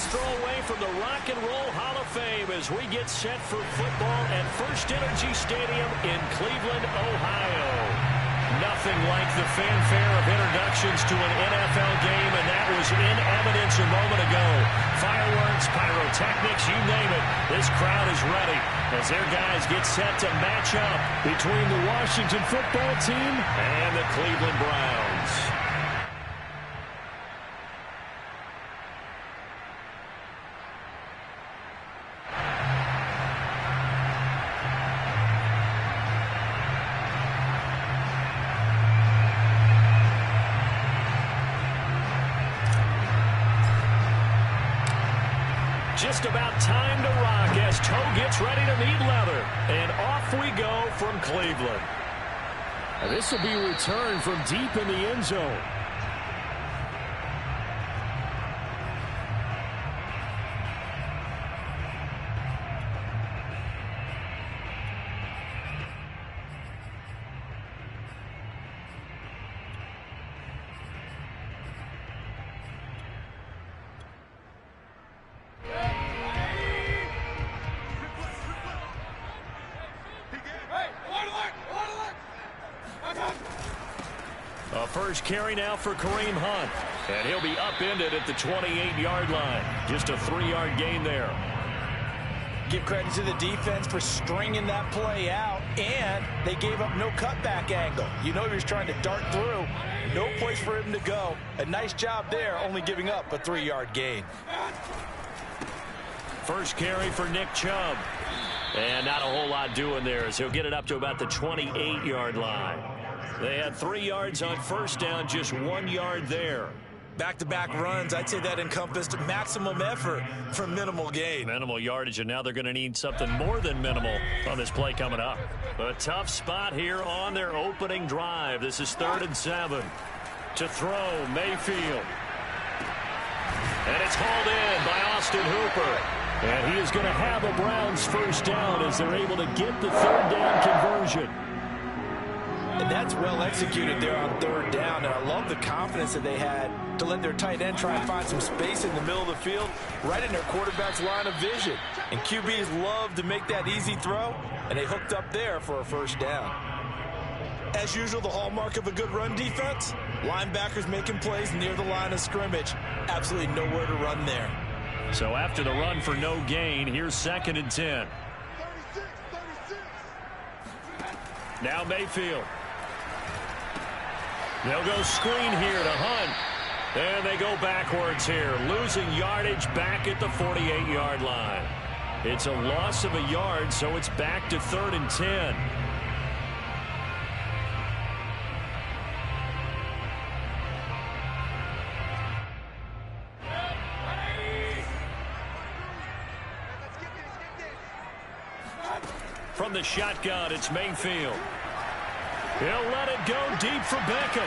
Let's throw away from the Rock and Roll Hall of Fame as we get set for football at First Energy Stadium in Cleveland, Ohio. Nothing like the fanfare of introductions to an NFL game, and that was in evidence a moment ago. Fireworks, pyrotechnics, you name it. This crowd is ready as their guys get set to match up between the Washington football team and the Cleveland Browns. Just about time to rock as Toe gets ready to meet leather. And off we go from Cleveland. This will be returned from deep in the end zone. First carry now for Kareem Hunt. And he'll be upended at the 28-yard line. Just a 3-yard gain there. Give credit to the defense for stringing that play out, and they gave up no cutback angle. You know he was trying to dart through. No place for him to go. A nice job there, only giving up a 3-yard gain. First carry for Nick Chubb. And not a whole lot doing there as he'll get it up to about the 28-yard line. They had 3 yards on first down, just 1 yard there. Back-to-back runs, I'd say that encompassed maximum effort for minimal gain. Minimal yardage, and now they're going to need something more than minimal on this play coming up. A tough spot here on their opening drive. This is 3rd and 7. To throw, Mayfield. And it's hauled in by Austin Hooper. And he is going to have a Browns first down as they're able to get the 3rd down conversion. And that's well executed there on 3rd down. And I love the confidence that they had to let their tight end try and find some space in the middle of the field, right in their quarterback's line of vision. And QBs love to make that easy throw, and they hooked up there for a first down. As usual, the hallmark of a good run defense, linebackers making plays near the line of scrimmage. Absolutely nowhere to run there. So after the run for no gain, here's 2nd and 10. Now Mayfield. They'll go screen here to Hunt. And they go backwards here, losing yardage back at the 48-yard line. It's a loss of a yard, so it's back to 3rd and 10. From the shotgun, it's Mayfield. He'll let it go deep for Beckham.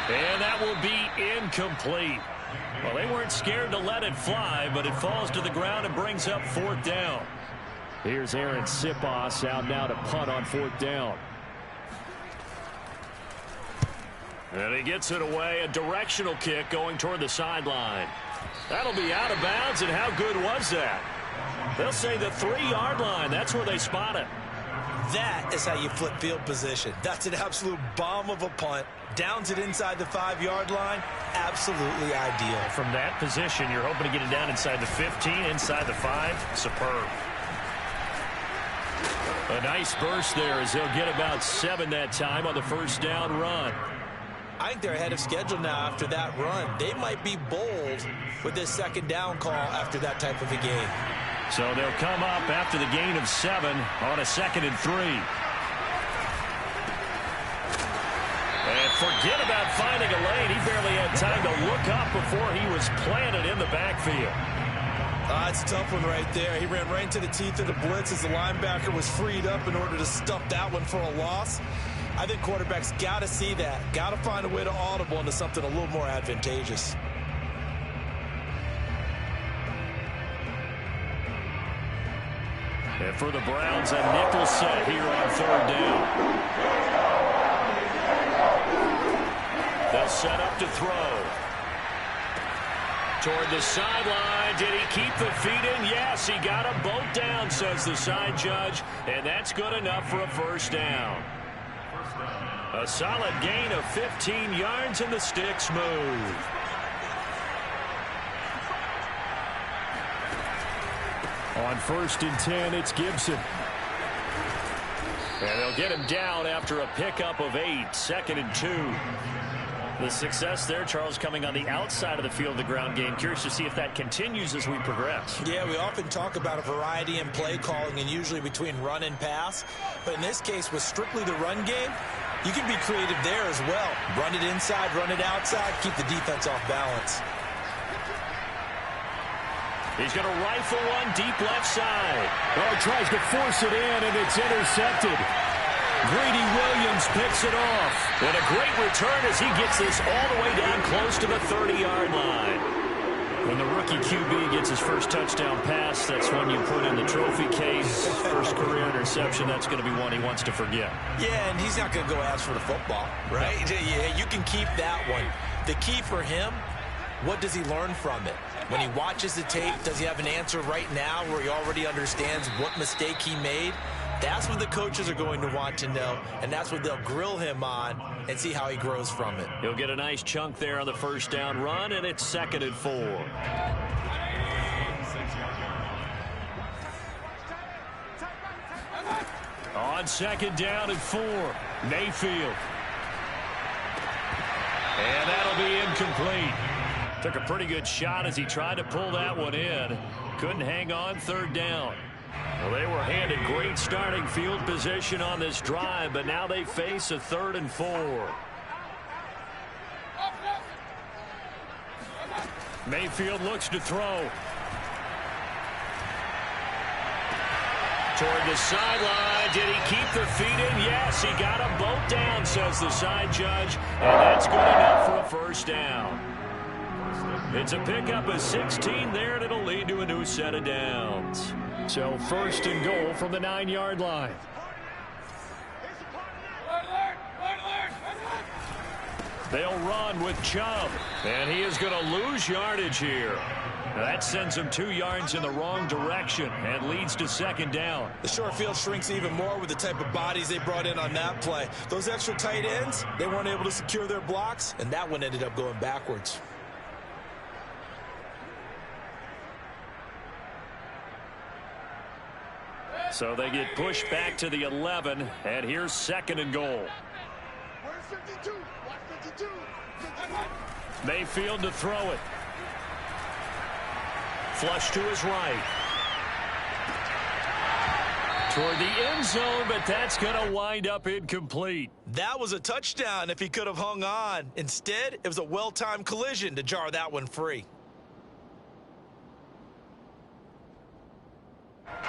And that will be incomplete. Well, they weren't scared to let it fly, but it falls to the ground and brings up 4th down. Here's Aaron Sipos out now to punt on 4th down. And he gets it away, a directional kick going toward the sideline. That'll be out of bounds, and how good was that? They'll say the 3-yard line. That's where they spot it. That is how you flip field position. That's an absolute bomb of a punt. Downs it inside the 5-yard line. Absolutely ideal. From that position, you're hoping to get it down inside the 15, inside the 5. Superb. A nice burst there as they'll get about 7 that time on the first down run. I think they're ahead of schedule now after that run. They might be bold with this 2nd down call after that type of a game. So they'll come up after the gain of 7 on a 2nd and 3. And forget about finding a lane. He barely had time to look up before he was planted in the backfield. It's a tough one right there. He ran right into the teeth of the blitz as the linebacker was freed up in order to stuff that one for a loss. I think quarterbacks got to see that. Got to find a way to audible into something a little more advantageous. And for the Browns, a nickel set here on 3rd down. They'll set up to throw. Toward the sidelines, did he keep the feet in? Yes, he got them both down, says the side judge, and that's good enough for a first down. A solid gain of 15 yards, and the sticks move. On 1st and 10, it's Gibson. And they'll get him down after a pickup of 8, 2nd and 2. The success there, Charles, coming on the outside of the field, the ground game. Curious to see if that continues as we progress. Yeah, we often talk about a variety in play calling and usually between run and pass. But in this case, with strictly the run game, you can be creative there as well. Run it inside, run it outside, keep the defense off balance. He's going to rifle one deep left side. Oh, tries to force it in, and it's intercepted. Greedy Williams picks it off. And a great return as he gets this all the way down close to the 30-yard line. When the rookie QB gets his first touchdown pass, that's when you put in the trophy case. First career interception, that's going to be one he wants to forget. Yeah, and he's not going to go ask for the football, right? Yeah, you can keep that one. The key for him, what does he learn from it? When he watches the tape, does he have an answer right now where he already understands what mistake he made? That's what the coaches are going to want to know, and that's what they'll grill him on and see how he grows from it. He'll get a nice chunk there on the first down run, and it's 2nd and 4. On 2nd down and 4, Mayfield. And that'll be incomplete. Took a pretty good shot as he tried to pull that one in. Couldn't hang on, 3rd down. Well, they were handed great starting field position on this drive, but now they face a 3rd and 4. Mayfield looks to throw. Toward the sideline. Did he keep the feet in? Yes, he got them both down, says the side judge, and that's good enough for a first down. It's a pickup of 16 there, and it'll lead to a new set of downs. So 1st and goal from the 9-yard line. They'll run with Chubb, and he is going to lose yardage here. That sends him 2 yards in the wrong direction and leads to 2nd down. The short field shrinks even more with the type of bodies they brought in on that play. Those extra tight ends, they weren't able to secure their blocks, and that one ended up going backwards. So they get pushed back to the 11, and here's 2nd and goal. Mayfield to throw it. Flush to his right. Toward the end zone, but that's going to wind up incomplete. That was a touchdown if he could have hung on. Instead, it was a well-timed collision to jar that one free.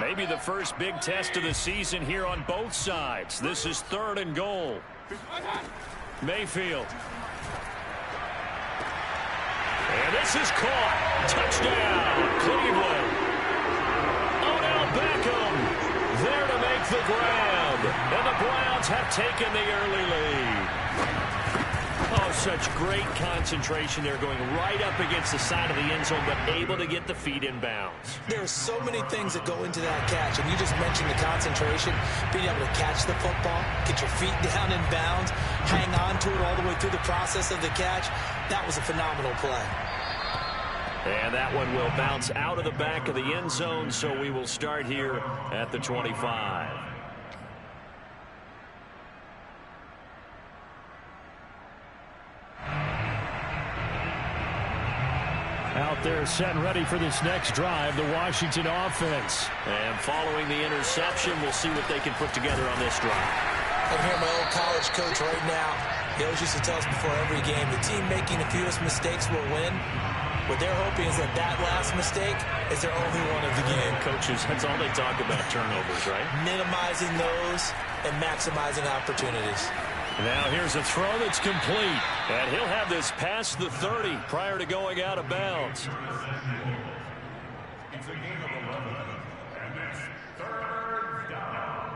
Maybe the first big test of the season here on both sides. This is 3rd and goal. Mayfield. And this is caught. Touchdown, Cleveland. Odell Beckham there to make the grab. And the Browns have taken the early lead. Oh, such great concentration there, going right up against the side of the end zone, but able to get the feet in bounds. There's so many things that go into that catch, and you just mentioned the concentration, being able to catch the football, get your feet down in bounds, hang on to it all the way through the process of the catch. That was a phenomenal play. And that one will bounce out of the back of the end zone, so we will start here at the 25. Out there set and ready for this next drive, the Washington offense. And following the interception, we'll see what they can put together on this drive. I'm here, my old college coach right now. He always used to tell us before every game, the team making the fewest mistakes will win. What they're hoping is that that last mistake is their only one of the game. Coaches, that's all they talk about, turnovers, right? Minimizing those and maximizing opportunities. Now here's a throw that's complete. And he'll have this past the 30 prior to going out of bounds. It's a game of 11, and it's 3rd down.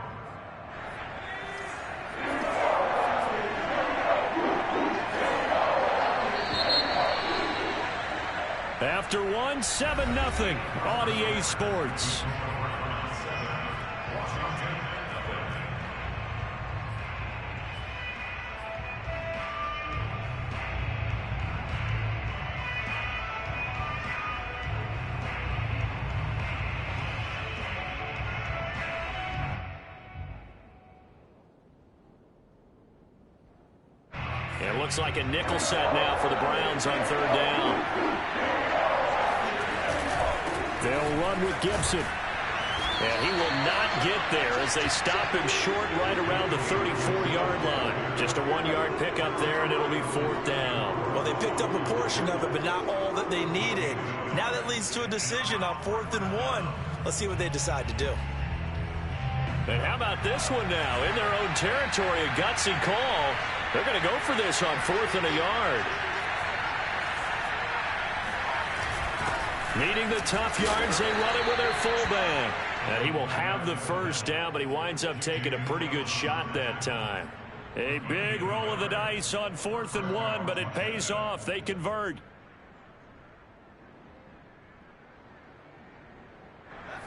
After after one, 7-0 on EA Sports. It looks like a nickel set now for the Browns on third down. They'll run with Gibson. And he will not get there as they stop him short right around the 34-yard line. Just a 1-yard pickup there, and it'll be fourth down. Well, they picked up a portion of it, but not all that they needed. Now that leads to a decision on 4th and 1. Let's see what they decide to do. And how about this one now? In their own territory, a gutsy call. They're going to go for this on 4th and a yard. Needing the tough yards, they run it with their fullback. And he will have the first down, but he winds up taking a pretty good shot that time. A big roll of the dice on 4th and 1, but it pays off. They convert.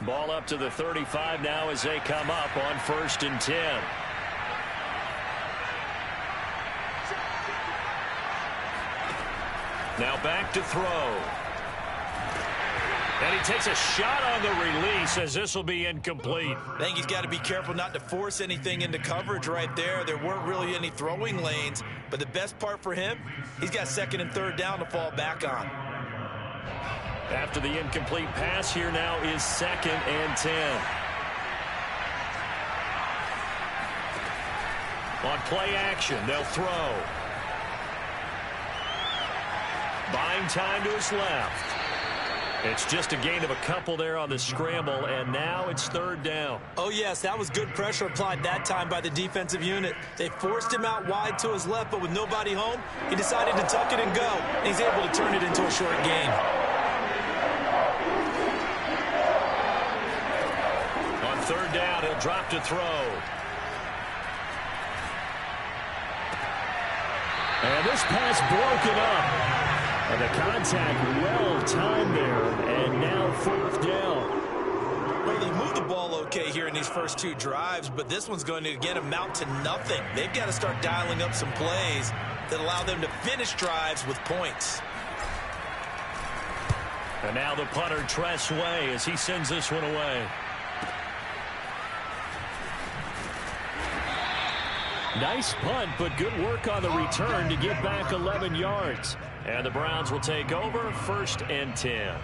Ball up to the 35 now as they come up on 1st and 10. Now back to throw. And he takes a shot on the release as this will be incomplete. I think he's got to be careful not to force anything into coverage right there. There weren't really any throwing lanes, but the best part for him, he's got 2nd and 3rd down to fall back on. After the incomplete pass, here now is 2nd and 10. On play action, they'll throw. Buying time to his left. It's just a gain of a couple there on the scramble, and now it's 3rd down. Oh, yes, that was good pressure applied that time by the defensive unit. They forced him out wide to his left, but with nobody home, he decided to tuck it and go. And he's able to turn it into a short gain. On 3rd down, he'll drop to throw. And this pass broken up. And the contact well-timed there, and now 4th down. Well, they moved the ball okay here in these first 2 drives, but this one's going to, again, amount to nothing. They've got to start dialing up some plays that allow them to finish drives with points. And now the punter, Tress Way, as he sends this one away. Nice punt, but good work on the return to get back 11 yards. And the Browns will take over 1st and 10.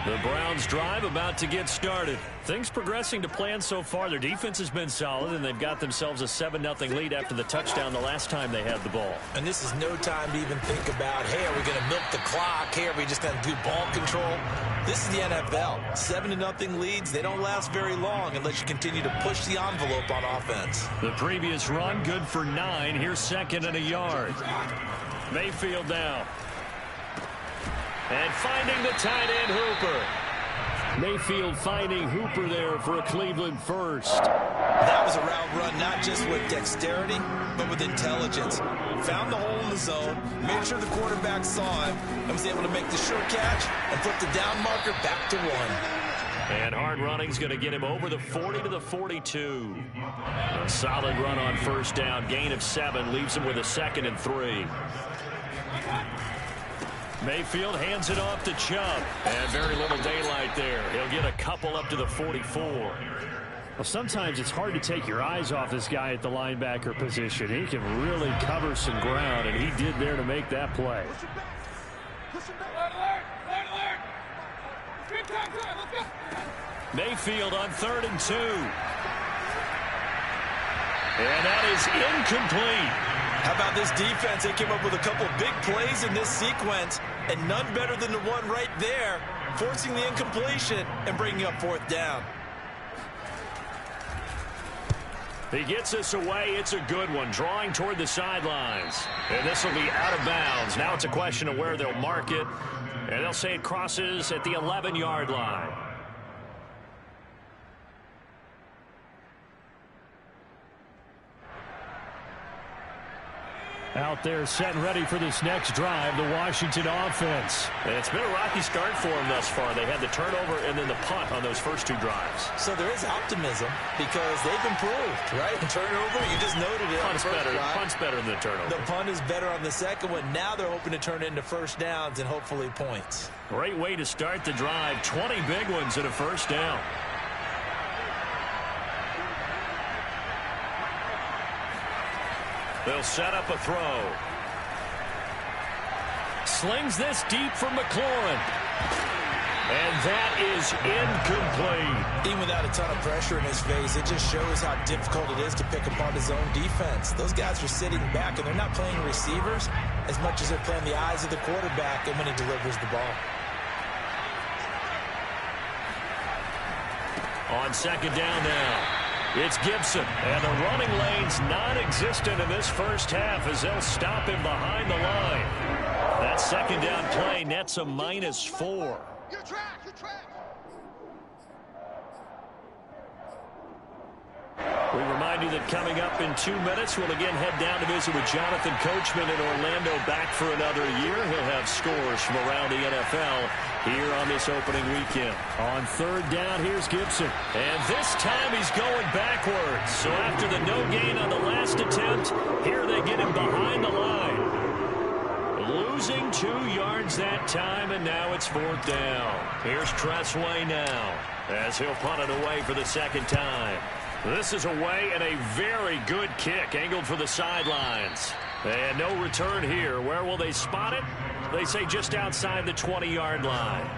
The Browns drive about to get started. Things progressing to plan so far. Their defense has been solid, and they've got themselves a 7-0 lead after the touchdown the last time they had the ball. And this is no time to even think about, hey, are we going to milk the clock? Hey, are we just going to do ball control? This is the NFL. 7-0 leads, they don't last very long unless you continue to push the envelope on offense. The previous run, good for 9. Here's 2nd and a yard. Mayfield now. And finding the tight end, Hooper. Mayfield finding Hooper there for a Cleveland first. That was a route run, not just with dexterity, but with intelligence. Found the hole in the zone, made sure the quarterback saw him, and was able to make the sure catch and flip the down marker back to 1. And hard running's going to get him over the 40 to the 42. A solid run on 1st down, gain of 7, leaves him with a 2nd and 3. Mayfield hands it off to Chubb. And very little daylight there. He'll get a couple up to the 44. Well, sometimes it's hard to take your eyes off this guy at the linebacker position. He can really cover some ground, and he did there to make that play. Mayfield on 3rd and 2. And that is incomplete. How about this defense? They came up with a couple of big plays in this sequence, and none better than the one right there, forcing the incompletion and bringing up 4th down. He gets this away. It's a good one, drawing toward the sidelines. And this will be out of bounds. Now it's a question of where they'll mark it, and they'll say it crosses at the 11-yard line. Out there set and ready for this next drive, the Washington offense. And it's been a rocky start for them thus far. They had the turnover and then the punt on those first two drives. So there is optimism because they've improved, right? The turnover, you just noted it. Punt's better than the turnover. The punt is better on the second one. Now they're hoping to turn it into first downs and hopefully points. Great way to start the drive. 20 big ones and a first down. They'll set up a throw. Slings this deep from McLaurin. And that is incomplete. Even without a ton of pressure in his face, it just shows how difficult it is to pick apart his own defense. Those guys are sitting back, and they're not playing receivers as much as they're playing the eyes of the quarterback and when he delivers the ball. On second down now. It's Gibson, and the running lane's non-existent in this first half as they'll stop him behind the line. That second down play nets a -4. Your track. We remind you that coming up in 2 minutes, we'll again head down to visit with Jonathan Coachman in Orlando, back for another year. He'll have scores from around the NFL here on this opening weekend. On third down, here's Gibson. And this time he's going backwards. So after the no gain on the last attempt, here they get him behind the line. Losing 2 yards that time, and now it's fourth down. Here's Tressway now as he'll punt it away for the second time. This is away and a very good kick angled for the sidelines. And no return here. Where will they spot it? They say just outside the 20-yard line.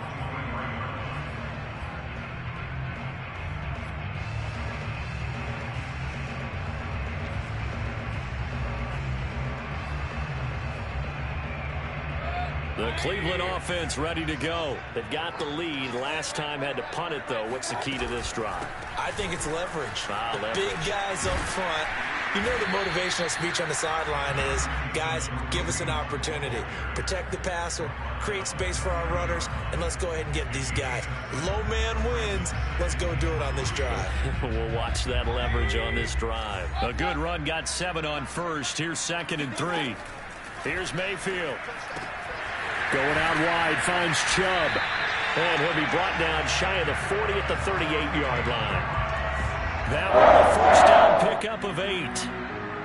The Cleveland offense ready to go. They've got the lead. Last time had to punt it, though. What's the key to this drive? I think it's leverage. Leverage. Big guys up front. You know the motivational speech on the sideline is, guys, give us an opportunity. Protect the passer, create space for our runners, and let's go ahead and get these guys. Low man wins. Let's go do it on this drive. We'll watch that leverage on this drive. A good run, got 7 on first. Here's 2nd and 3. Here's Mayfield. Going out wide, finds Chubb. And he'll be brought down shy of the 40 at the 38-yard line. That one, a first down pickup of 8.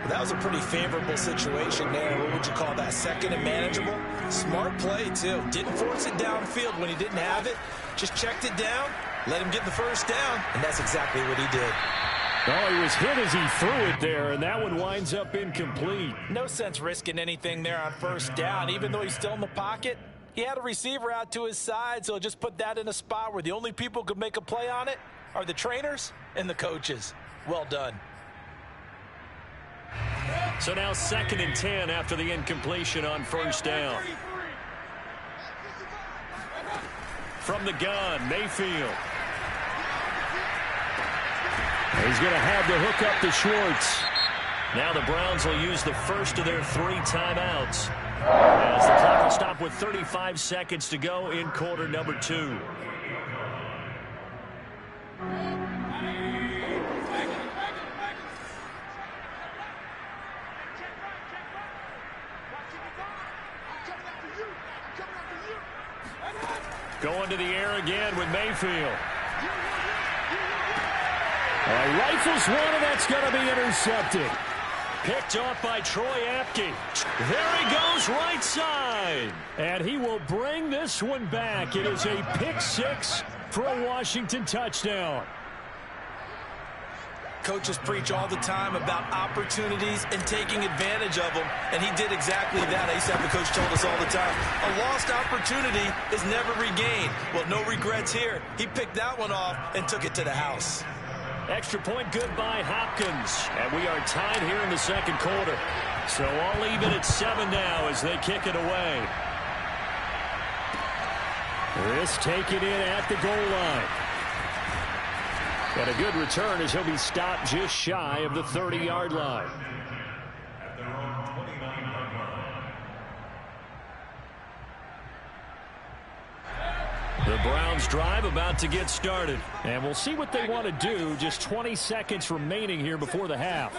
That was a pretty favorable situation there. What would you call that? Second and manageable? Smart play, too. Didn't force it downfield when he didn't have it. Just checked it down, let him get the first down, and that's exactly what he did. Oh, he was hit as he threw it there, and that one winds up incomplete. No sense risking anything there on first down. Even though he's still in the pocket, he had a receiver out to his side, so just put that in a spot where the only people who could make a play on it are the trainers and the coaches. Well done. So now 2nd and 10 after the incompletion on first down. From the gun, Mayfield. He's going to have to hook up to Schwartz. Now the Browns will use the first of their 3 timeouts, as the clock will stop with 35 seconds to go in quarter number 2. Going to the air again with Mayfield. Rifles one, and that's going to be intercepted. Picked off by Troy Apke. There he goes, right side. And he will bring this one back. It is a pick 6 for a Washington touchdown. Coaches preach all the time about opportunities and taking advantage of them, and he did exactly that. I used to have the coach told us all the time, a lost opportunity is never regained. Well, no regrets here. He picked that one off and took it to the house. Extra point good by Hopkins. And we are tied here in the second quarter. So all even at 7 now as they kick it away. This taken in at the goal line. And a good return as he'll be stopped just shy of the 30-yard line. At their own 29-yard line. The Browns drive about to get started. And we'll see what they want to do. Just 20 seconds remaining here before the half.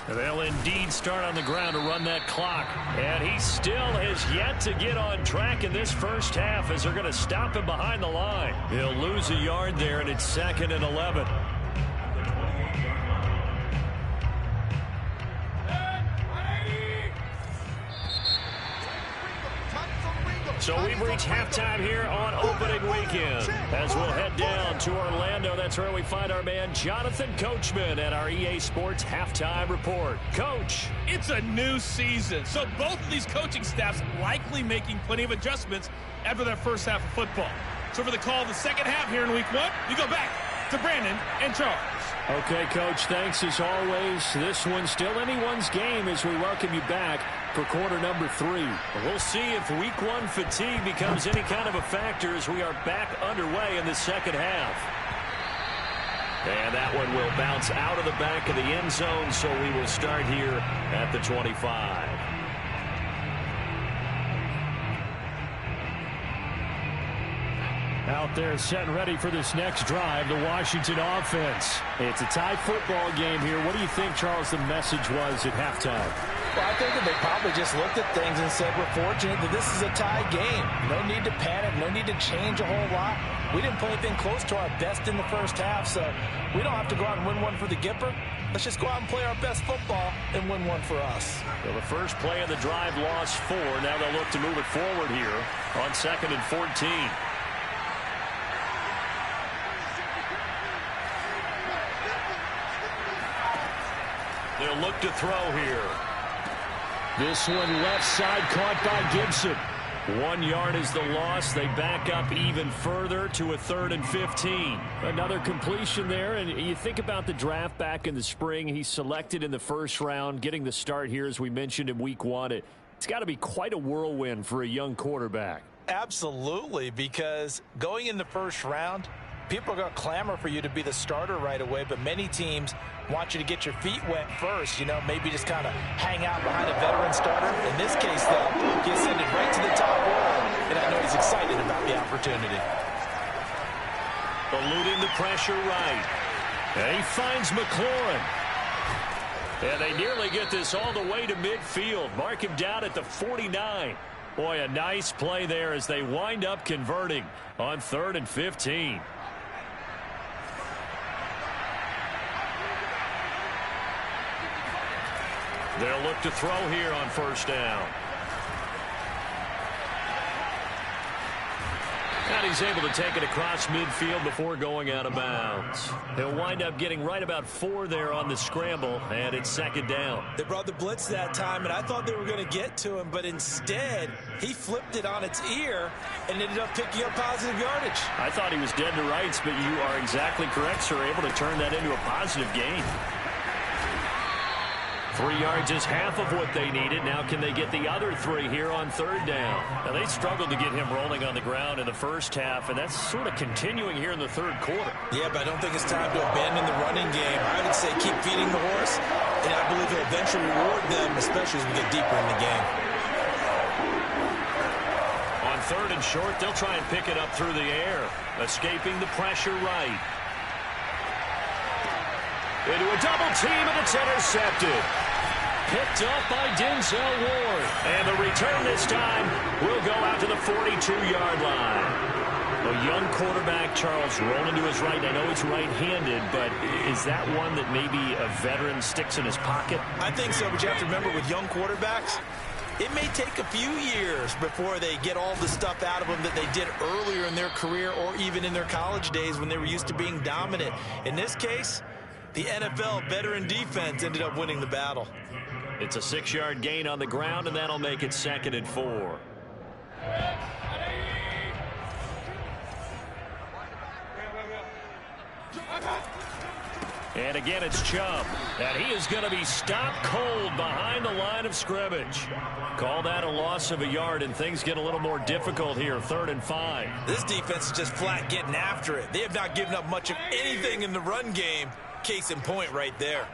They'll indeed start on the ground to run that clock. And he still has yet to get on track in this first half as they're going to stop him behind the line. He'll lose a yard there, and it's 2nd and 11. So we've reached halftime here on opening weekend. As we'll head down to Orlando, that's where we find our man Jonathan Coachman at our EA Sports Halftime Report. Coach. It's a new season, so both of these coaching staffs likely making plenty of adjustments after their first half of football. So for the call of the second half here in week 1, we go back to Brandon and Charles. Okay, Coach, thanks as always. This one's still anyone's game as we welcome you back for quarter number 3. We'll see if week 1 fatigue becomes any kind of a factor as we are back underway in the second half. And that one will bounce out of the back of the end zone, so we will start here at the 25. Out there set and ready for this next drive, the Washington offense. It's a tie football game here. What do you think, Charles, the message was at halftime? Well, I think that they probably just looked at things and said, we're fortunate that this is a tie game. No need to panic, no need to change a whole lot. We didn't play anything close to our best in the first half, so we don't have to go out and win one for the Gipper. Let's just go out and play our best football and win one for us. Well, the first play of the drive lost 4. Now they'll look to move it forward here on 2nd and 14. They'll look to throw here. This one left side caught by Gibson. 1 yard is the loss. They back up even further to a 3rd and 15. Another completion there, and you think about the draft back in the spring. He's selected in the first round, getting the start here, as we mentioned in week 1. It's got to be quite a whirlwind for a young quarterback. Absolutely, because going in the first round, people are going to clamor for you to be the starter right away, but many teams want you to get your feet wet first, maybe just kind of hang out behind a veteran starter. In this case, though, he ascended right to the top roll, and I know he's excited about the opportunity. Eluding the pressure right. And he finds McLaurin. And they nearly get this all the way to midfield. Mark him down at the 49. Boy, a nice play there as they wind up converting on 3rd and 15. They'll look to throw here on 1st down. And he's able to take it across midfield before going out of bounds. He'll wind up getting right about 4 there on the scramble, and it's 2nd down. They brought the blitz that time, and I thought they were going to get to him, but instead, he flipped it on its ear and ended up picking up positive yardage. I thought he was dead to rights, but you are exactly correct, sir. Able to turn that into a positive gain. 3 yards is half of what they needed. Now can they get the other 3 here on 3rd down? Now they struggled to get him rolling on the ground in the first half, and that's sort of continuing here in the 3rd quarter. Yeah, but I don't think it's time to abandon the running game. I would say keep feeding the horse, and I believe he'll eventually reward them, especially as we get deeper in the game. On 3rd and short, they'll try and pick it up through the air, escaping the pressure right. Into a double team, and it's intercepted. Picked up by Denzel Ward. And the return this time will go out to the 42-yard line. A young quarterback, Charles, rolling to his right. I know he's right-handed, but is that one that maybe a veteran sticks in his pocket? I think so, but you have to remember with young quarterbacks, it may take a few years before they get all the stuff out of them that they did earlier in their career or even in their college days when they were used to being dominant. In this case, the NFL veteran defense ended up winning the battle. It's a 6-yard gain on the ground, and that'll make it 2nd and 4. And again, it's Chubb. And he is going to be stopped cold behind the line of scrimmage. Call that a loss of a yard, and things get a little more difficult here, 3rd and 5. This defense is just flat getting after it. They have not given up much of anything in the run game. Case in point right there.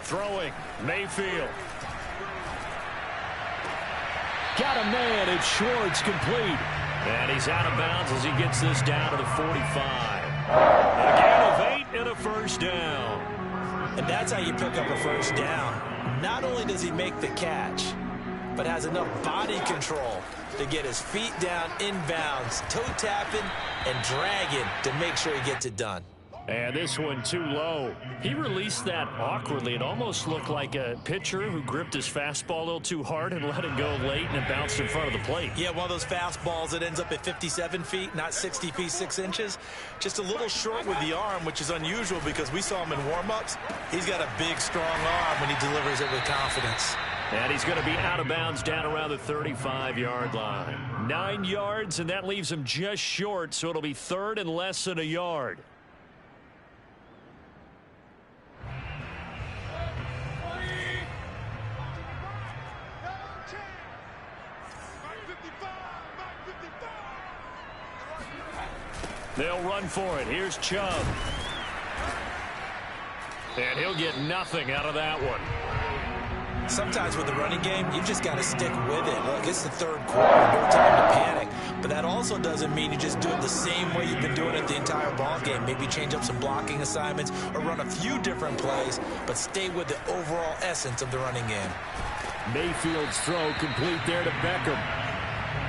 Throwing, Mayfield. Got a man, it's Schwartz, complete. And he's out of bounds as he gets this down to the 45. A gain of 8 and a 1st down. And that's how you pick up a first down. Not only does he make the catch, but has enough body control to get his feet down inbounds, toe tapping and dragging to make sure he gets it done. And this one too low. He released that awkwardly. It almost looked like a pitcher who gripped his fastball a little too hard and let it go late, and it bounced in front of the plate. Yeah, one of those fastballs that ends up at 57 feet, not 60 feet, 6 inches. Just a little short with the arm, which is unusual because we saw him in warm-ups. He's got a big, strong arm when he delivers it with confidence. And he's going to be out of bounds down around the 35-yard line. 9 yards, and that leaves him just short, so it'll be third and less than a yard. They'll run for it. Here's Chubb. And he'll get nothing out of that one. Sometimes with the running game, you've just got to stick with it. Look, it's the third quarter, no time to panic. But that also doesn't mean you just do it the same way you've been doing it the entire ball game. Maybe change up some blocking assignments or run a few different plays, but stay with the overall essence of the running game. Mayfield's throw complete there to Beckham.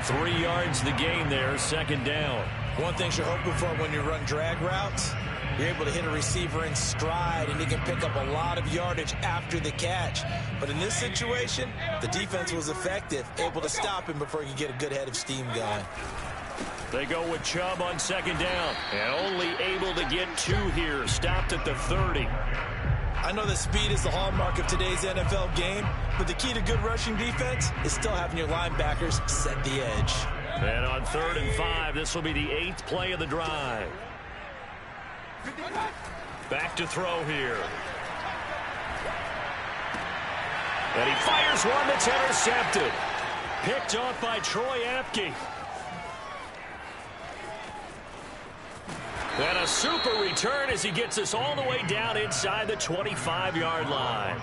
3 yards the gain there, second down. One thing you're hoping for when you run drag routes, you're able to hit a receiver in stride, and he can pick up a lot of yardage after the catch. But in this situation, the defense was effective, able to stop him before he could get a good head of steam going. They go with Chubb on second down, and only able to get 2 here, stopped at the 30. I know that speed is the hallmark of today's NFL game, but the key to good rushing defense is still having your linebackers set the edge. And on 3rd and 5, this will be the 8th play of the drive. Back to throw here. And he fires one that's intercepted. Picked off by Troy Apke. And a super return as he gets us all the way down inside the 25-yard line.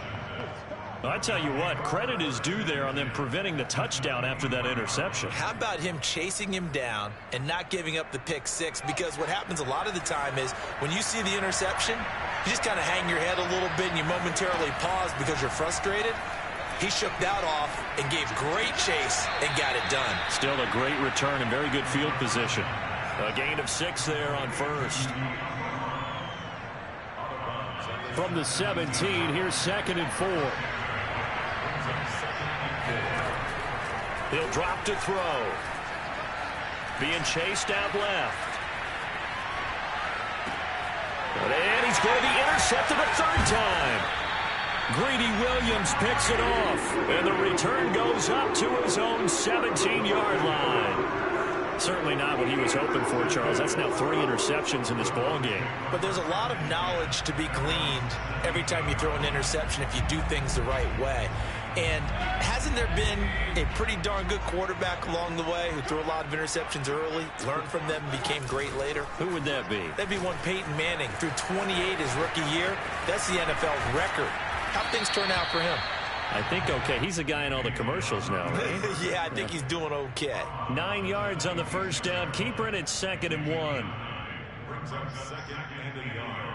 I tell you what, credit is due there on them preventing the touchdown after that interception. How about him chasing him down and not giving up the pick six? Because what happens a lot of the time is when you see the interception, you just kind of hang your head a little bit and you momentarily pause because you're frustrated. He shook that off and gave great chase and got it done. Still a great return and very good field position. A gain of 6 there on first. From the 17, here's 2nd and 4. He'll drop to throw. Being chased out left. And he's going to be intercepted a 3rd time. Greedy Williams picks it off. And the return goes up to his own 17-yard line. Certainly not what he was hoping for, Charles. That's now 3 interceptions in this ball game. But there's a lot of knowledge to be gleaned every time you throw an interception if you do things the right way. And hasn't there been a pretty darn good quarterback along the way who threw a lot of interceptions early, learned from them, became great later? Who would that be? That'd be one Peyton Manning. Threw 28 his rookie year. That's the NFL record. How'd things turn out for him? I think okay. He's a guy in all the commercials now, right? Yeah, I think he's doing okay. 9 yards on the first down. Keeper, and it's 2nd and 1. Brings up 2nd and a yard.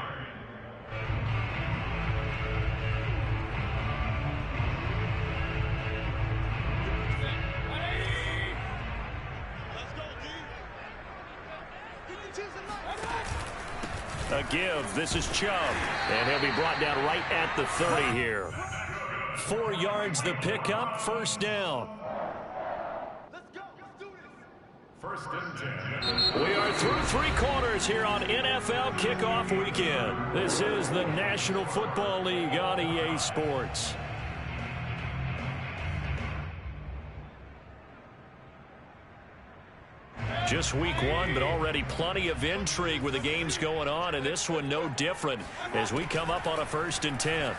A give. This is Chubb. And he'll be brought down right at the 30 here. 4 yards the pickup. First down. First and 10. We are through 3 quarters here on NFL Kickoff Weekend. This is the National Football League on EA Sports. Just week 1, but already plenty of intrigue with the games going on, and this one no different as we come up on a 1st and 10.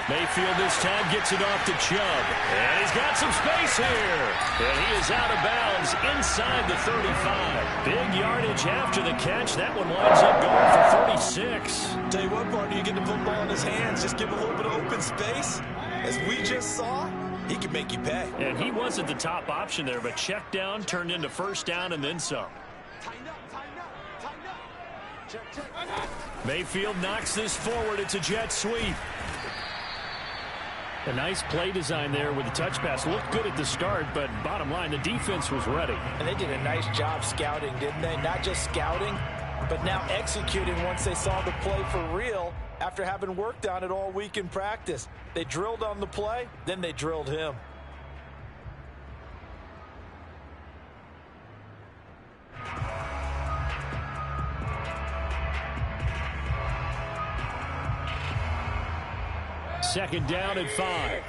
Mayfield this time gets it off to Chubb. And he's got some space here. And he is out of bounds inside the 35. Big yardage after the catch. That one winds up going for 36. Tell you what, partner, you get the football in his hands, just give him a little bit of open space. As we just saw, he can make you pay. And he wasn't the top option there, but check down turned into first down and then some. Mayfield knocks this forward. It's a jet sweep. A nice play design there with the touch pass. Looked good at the start, but bottom line, the defense was ready. And they did a nice job scouting, didn't they? Not just scouting, but now executing once they saw the play for real after having worked on it all week in practice. They drilled on the play, then they drilled him. Second down and 5.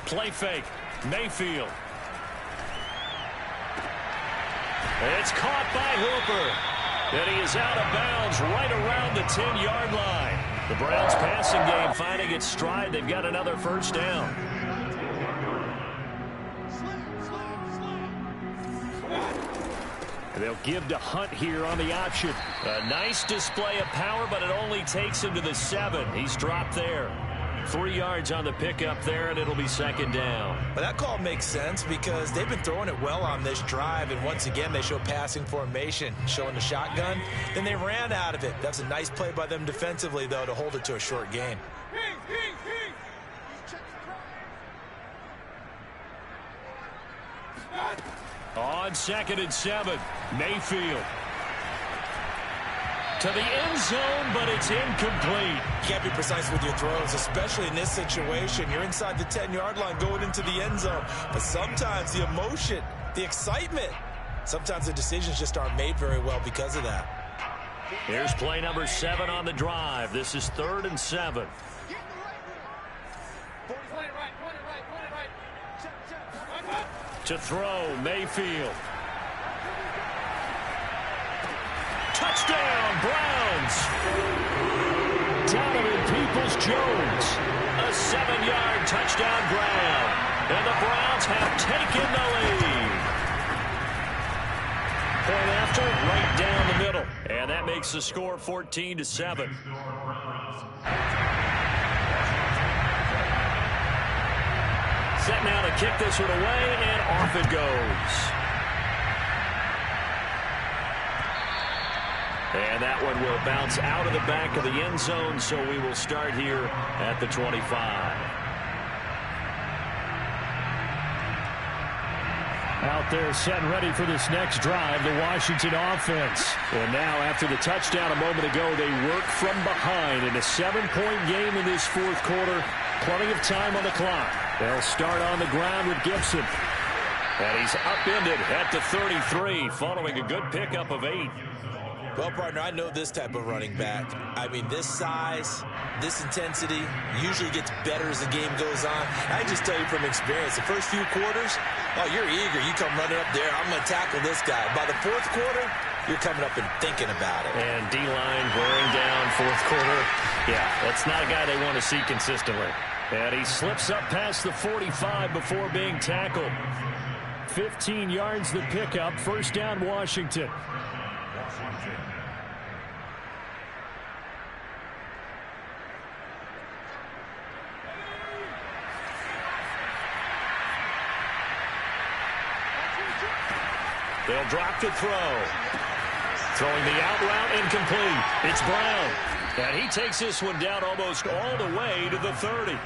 Play fake. Mayfield. It's caught by Hooper. And he is out of bounds right around the 10-yard line. The Browns passing game finding its stride. They've got another first down. They'll give to Hunt here on the option. A nice display of power, but it only takes him to the 7. He's dropped there. 3 yards on the pickup there, and it'll be second down. But that call makes sense because they've been throwing it well on this drive, and once again they show passing formation, showing the shotgun. Then they ran out of it. That's a nice play by them defensively, though, to hold it to a short gain. On second and 7, Mayfield. To the end zone, but it's incomplete. You can't be precise with your throws, especially in this situation. You're inside the 10-yard line going into the end zone. But sometimes the emotion, the excitement, sometimes the decisions just aren't made very well because of that. Here's play number 7 on the drive. This is 3rd and 7. To throw, Mayfield. Touchdown, Browns. Donovan Peoples-Jones. A 7-yard touchdown Brown. And the Browns have taken the lead. Point after, right down the middle. And that makes the score 14-7. Set now to kick this one away, and off it goes. And that one will bounce out of the back of the end zone, so we will start here at the 25. Out there set and ready for this next drive, the Washington offense. And now after the touchdown a moment ago, they work from behind in a 7-point game in this 4th quarter. Plenty of time on the clock. They'll start on the ground with Gibson. And he's upended at the 33 following a good pickup of 8. Well, partner, I know this type of running back. I mean, this size, this intensity usually gets better as the game goes on. I just tell you from experience, the first few quarters, oh, you're eager. You come running up there, I'm going to tackle this guy. By the 4th quarter, you're coming up and thinking about it. And D-line wearing down 4th quarter. Yeah, that's not a guy they want to see consistently. And he slips up past the 45 before being tackled. 15 yards the pickup. First down, Washington. They'll drop to throw. Throwing the out route incomplete. It's Brown. And he takes this one down almost all the way to the 30.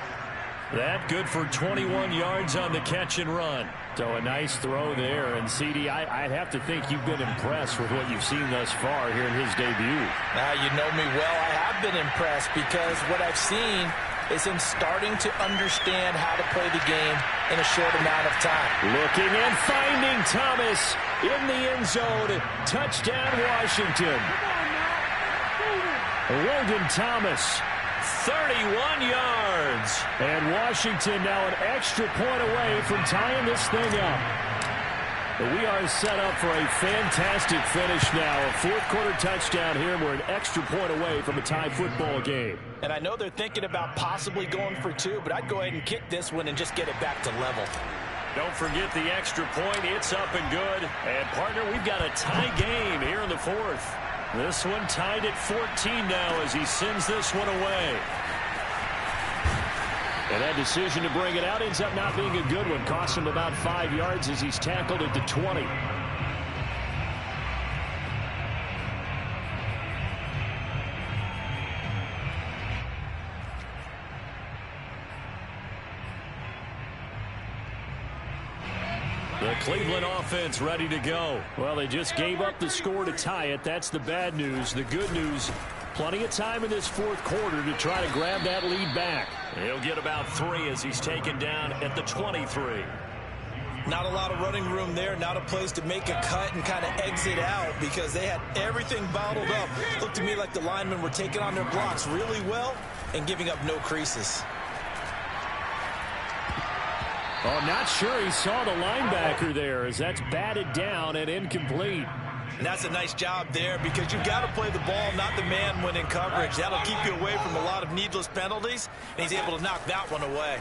That good for 21 yards on the catch and run. So a nice throw there. And, CD, I'd have to think you've been impressed with what you've seen thus far here in his debut. Now, you know me well. I have been impressed because what I've seen is him starting to understand how to play the game in a short amount of time. Looking and finding Thomas in the end zone. Touchdown, Washington. Logan Thomas, 31 yards. And Washington now an extra point away from tying this thing up. But we are set up for a fantastic finish now. A 4th quarter touchdown here. We're an extra point away from a tie football game. And I know they're thinking about possibly going for 2, but I'd go ahead and kick this one and just get it back to level. Don't forget the extra point. It's up and good. And, partner, we've got a tie game here in the 4th. This one tied at 14 now as he sends this one away. And that decision to bring it out ends up not being a good one. Costs him about 5 yards as he's tackled at the 20. Cleveland offense ready to go. Well, they just gave up the score to tie it. That's the bad news. The good news, plenty of time in this fourth quarter to try to grab that lead back. He'll get about 3 as he's taken down at the 23. Not a lot of running room there. Not a place to make a cut and kind of exit out because they had everything bottled up. Looked to me like the linemen were taking on their blocks really well and giving up no creases. Oh, not sure he saw the linebacker there as that's batted down and incomplete. And that's a nice job there because you've got to play the ball, not the man when in coverage. That'll keep you away from a lot of needless penalties, and he's able to knock that one away.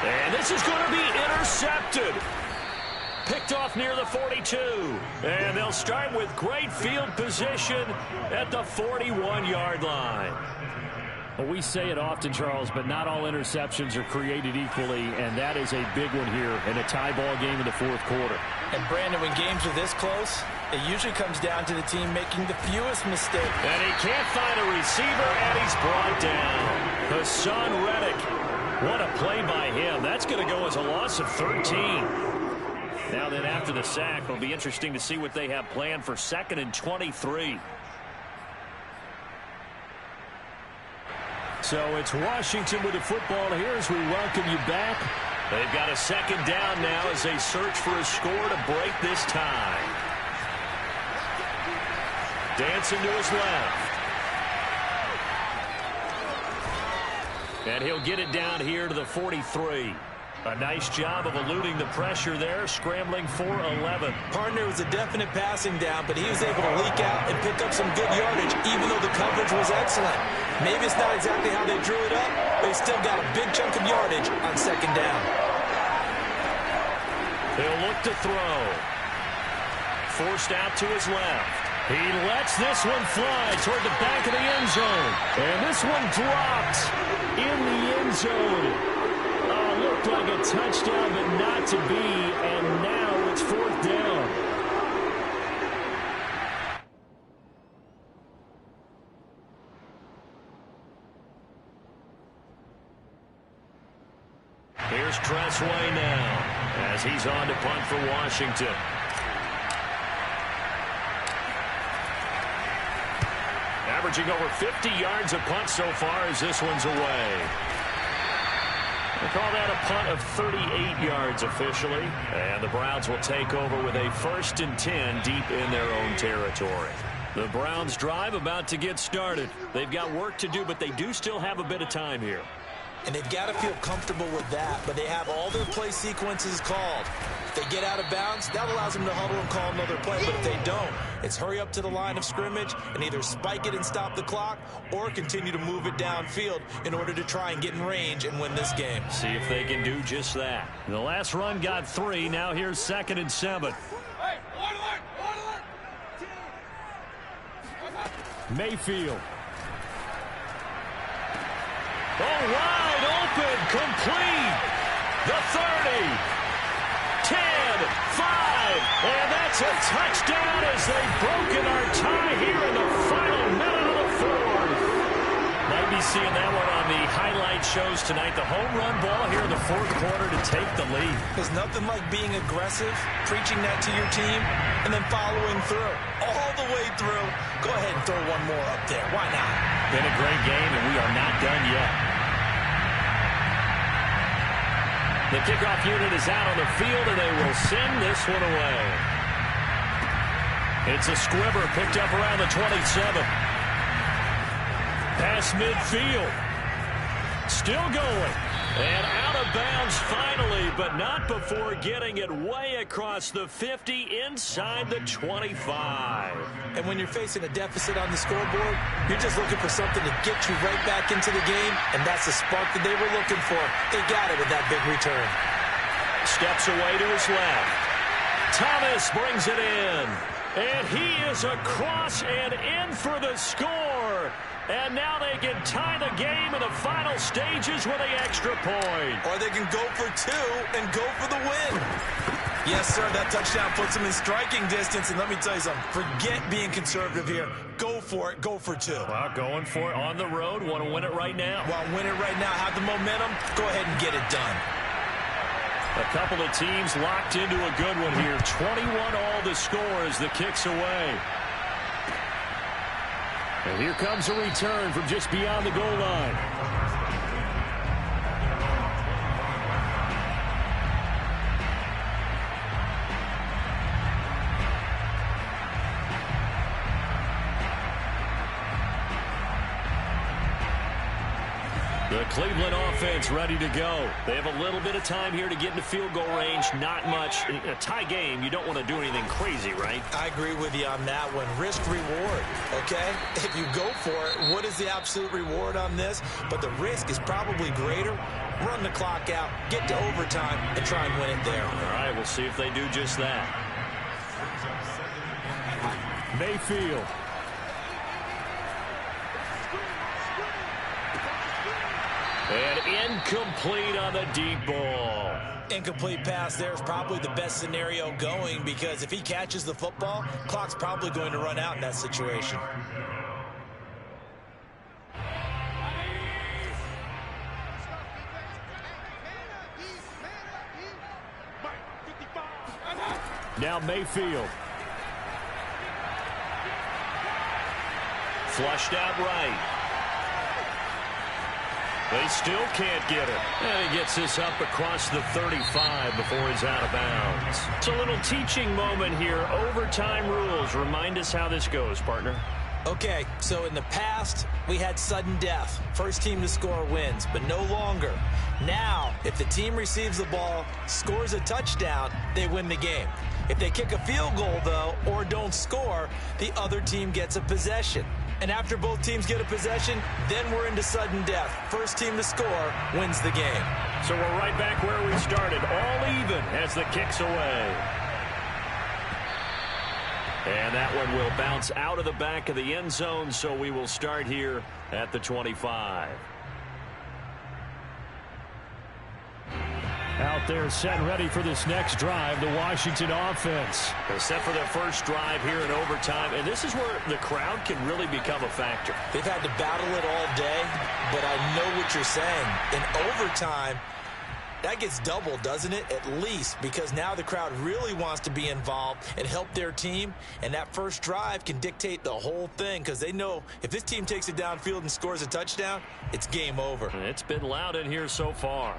And this is going to be intercepted. Picked off near the 42. And they'll start with great field position at the 41-yard line. Well, we say it often, Charles, but not all interceptions are created equally, and that is a big one here in a tie ball game in the fourth quarter. And, Brandon, when games are this close, it usually comes down to the team making the fewest mistakes. And he can't find a receiver, and he's brought down. Hassan Reddick. What a play by him. That's going to go as a loss of 13. Now then, after the sack, it'll be interesting to see what they have planned for 2nd and 23. So it's Washington with the football here as we welcome you back. They've got a 2nd down now as they search for a score to break this tie. Dancing to his left. And he'll get it down here to the 43. A nice job of eluding the pressure there, scrambling for 11. Partner was a definite passing down, but he was able to leak out and pick up some good yardage, even though the coverage was excellent. Maybe it's not exactly how they drew it up, but he still got a big chunk of yardage on 2nd down. He'll look to throw. Forced out to his left. He lets this one fly toward the back of the end zone. And this one dropped in the end zone. Looked like a touchdown, but not to be. And now it's 4th down. Here's Tressway now as he's on to punt for Washington. Averaging over 50 yards a punt so far as this one's away. They call that a punt of 38 yards officially. And the Browns will take over with a 1st and 10 deep in their own territory. The Browns drive about to get started. They've got work to do, but they do still have a bit of time here. And they've got to feel comfortable with that, but they have all their play sequences called. If they get out of bounds, that allows them to huddle and call another play, but if they don't, it's hurry up to the line of scrimmage and either spike it and stop the clock or continue to move it downfield in order to try and get in range and win this game. See if they can do just that. The last run got 3. Now here's 2nd and 7. Mayfield. Oh, wide open, complete. The 30, 10, 5, and that's a touchdown as they've broken our tie here in the final minute of the 4th. Might be seeing that one on the highlight shows tonight. The home run ball here in the 4th quarter to take the lead. There's nothing like being aggressive, preaching that to your team, and then following through. All the way through. Go ahead and throw one more up there. Why not? Been a great game, and we are not done yet. The kickoff unit is out on the field, and they will send this one away. It's a squibber picked up around the 27. Pass midfield. Still going. And out of bounds finally, but not before getting it way across the 50 inside the 25. And when you're facing a deficit on the scoreboard, you're just looking for something to get you right back into the game, and that's the spark that they were looking for. They got it with that big return. Steps away to his left. Thomas brings it in. And he is across and in for the score. And now they can tie the game in the final stages with an extra point. Or they can go for 2 and go for the win. Yes, sir. That touchdown puts him in striking distance. And let me tell you something. Forget being conservative here. Go for it. Go for two. Well, going for it on the road. Want to win it right now. Well, win it right now. Have the momentum. Go ahead and get it done. A couple of teams locked into a good one here. 21 all the score as the kick's away. And here comes a return from just beyond the goal line. The Cleveland offense ready to go. They have a little bit of time here to get into field goal range. Not much. In a tie game, you don't want to do anything crazy, right? I agree with you on that one. Risk reward, okay? If you go for it, what is the absolute reward on this? But the risk is probably greater. Run the clock out, get to overtime, and try and win it there. All right, we'll see if they do just that. Mayfield. And incomplete on the deep ball. Incomplete pass there is probably the best scenario going because if he catches the football, clock's probably going to run out in that situation. Now Mayfield. Flushed out right. They still can't get it. And he gets this up across the 35 before he's out of bounds. It's a little teaching moment here. Overtime rules. Remind us how this goes, partner. Okay, so in the past, we had sudden death. First team to score wins, but no longer. Now, if the team receives the ball, scores a touchdown, they win the game. If they kick a field goal, though, or don't score, the other team gets a possession. And after both teams get a possession, then we're into sudden death. First team to score wins the game. So we're right back where we started, all even as the kick's away. And that one will bounce out of the back of the end zone, so we will start here at the 25. Out there set ready for this next drive, the Washington offense. They're set for their first drive here in overtime, and this is where the crowd can really become a factor. They've had to battle it all day, but I know what you're saying. In overtime, that gets doubled, doesn't it? At least, because now the crowd really wants to be involved and help their team, and that first drive can dictate the whole thing because they know if this team takes it downfield and scores a touchdown, it's game over. And it's been loud in here so far.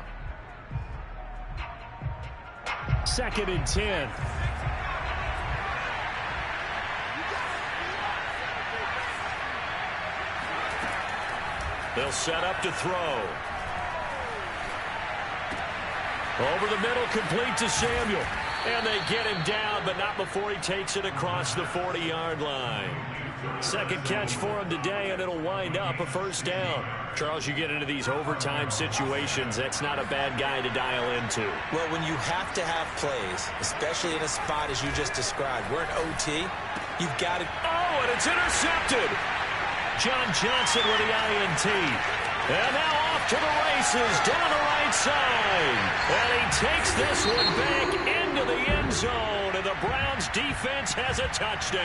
2nd and 10. They'll set up to throw. Over the middle, complete to Samuel. And they get him down, but not before he takes it across the 40-yard line. Second catch for him today, and it'll wind up a first down. Charles, you get into these overtime situations, that's not a bad guy to dial into. Well, when you have to have plays, especially in a spot as you just described, we're in OT, you've got to... Oh, and it's intercepted. John Johnson with the INT. And now off to the races down the right side. And he takes this one back into the end zone, and the Browns defense has a touchdown.